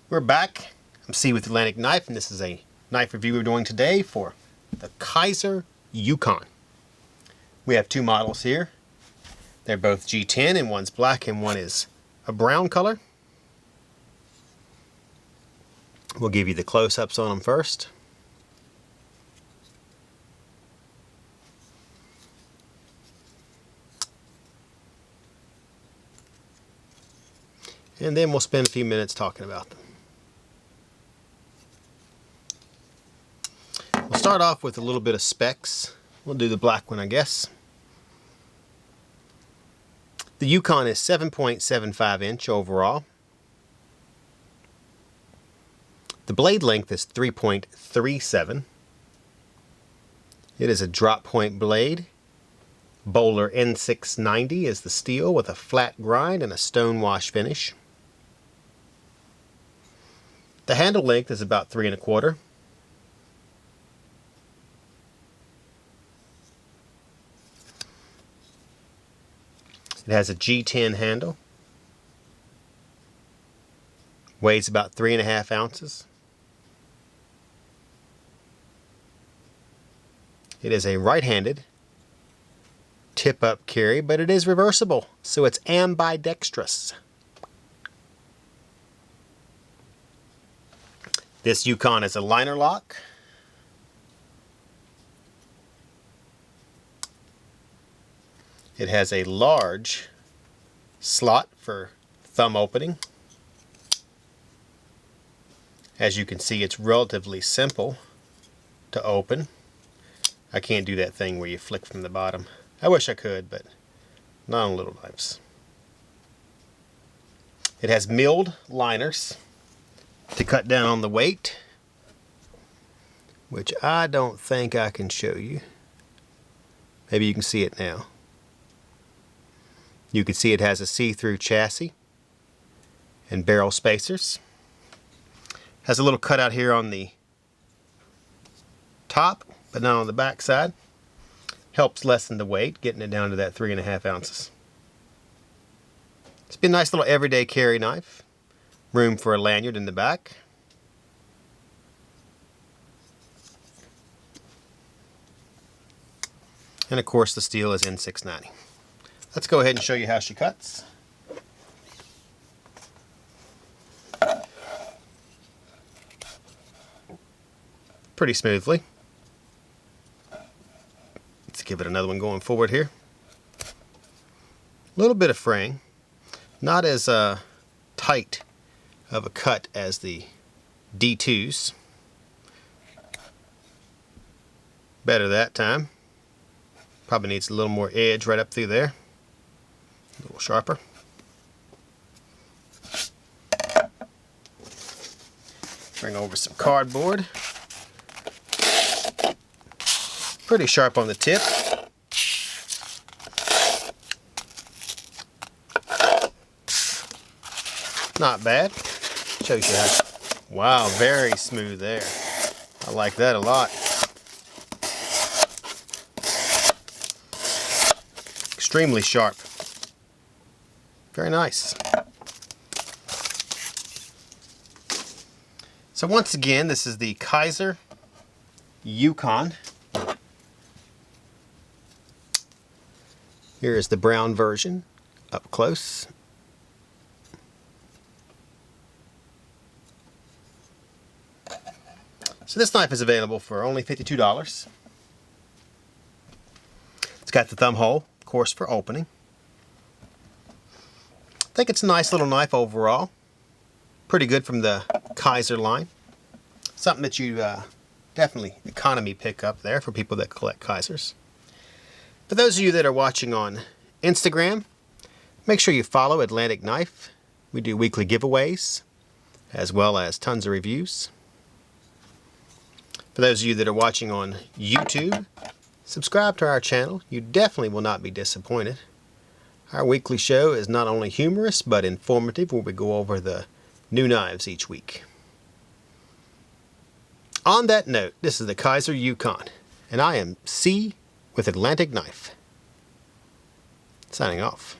We're back. I'm C with Atlantic Knife, and this is a knife review we're doing today for the Kizer Yukon. We have two models here. They're both G10, and one's black and one is a brown color. We'll give you the close-ups on them first. And then we'll spend a few minutes talking about them. We'll start off with a little bit of specs. We'll do the black one, I guess. The Yukon is 7.75 inch overall. The blade length is 3.37. It is a drop point blade. Bowler N690 is the steel with a flat grind and a stone wash finish. The handle length is about 3 1/4. It has a G10 handle. Weighs about 3.5 ounces. It is a right-handed tip-up carry, but it is reversible, so it's ambidextrous. This Yukon is a liner lock. It has a large slot for thumb opening. As you can see, it's relatively simple to open. I can't do that thing where you flick from the bottom. I wish I could, but not on little knives. It has milled liners to cut down on the weight, which I don't think I can show you. Maybe you can see it now. You can see it has a see-through chassis and barrel spacers. Has a little cutout here on the top, but not on the back side. Helps lessen the weight, getting it down to that 3.5 ounces. It's been a nice little everyday carry knife. Room for a lanyard in the back. And of course the steel is N690. Let's go ahead and show you how she cuts. Pretty smoothly. Let's give it another one going forward here. A little bit of fraying. Not as tight of a cut as the D2s. Better that time. Probably needs a little more edge right up through there. A little sharper. Bring over some cardboard. Pretty sharp on the tip. Not bad. Shows you how. Wow, very smooth there. I like that a lot. Extremely sharp. Very nice. So once again, this is the Kizer Yukon. Here is the brown version up close. So this knife is available for only $52. It's got the thumb hole, of course, for opening. I think it's a nice little knife overall. Pretty good from the Kizer line. Something that you definitely economy pick up there for people that collect Kizers. For those of you that are watching on Instagram, make sure you follow Atlantic Knife. We do weekly giveaways as well as tons of reviews. For those of you that are watching on YouTube, subscribe to our channel. You definitely will not be disappointed. Our weekly show is not only humorous but informative, where we go over the new knives each week. On that note, this is the Kizer Yukon, and I am C with Atlantic Knife. Signing off.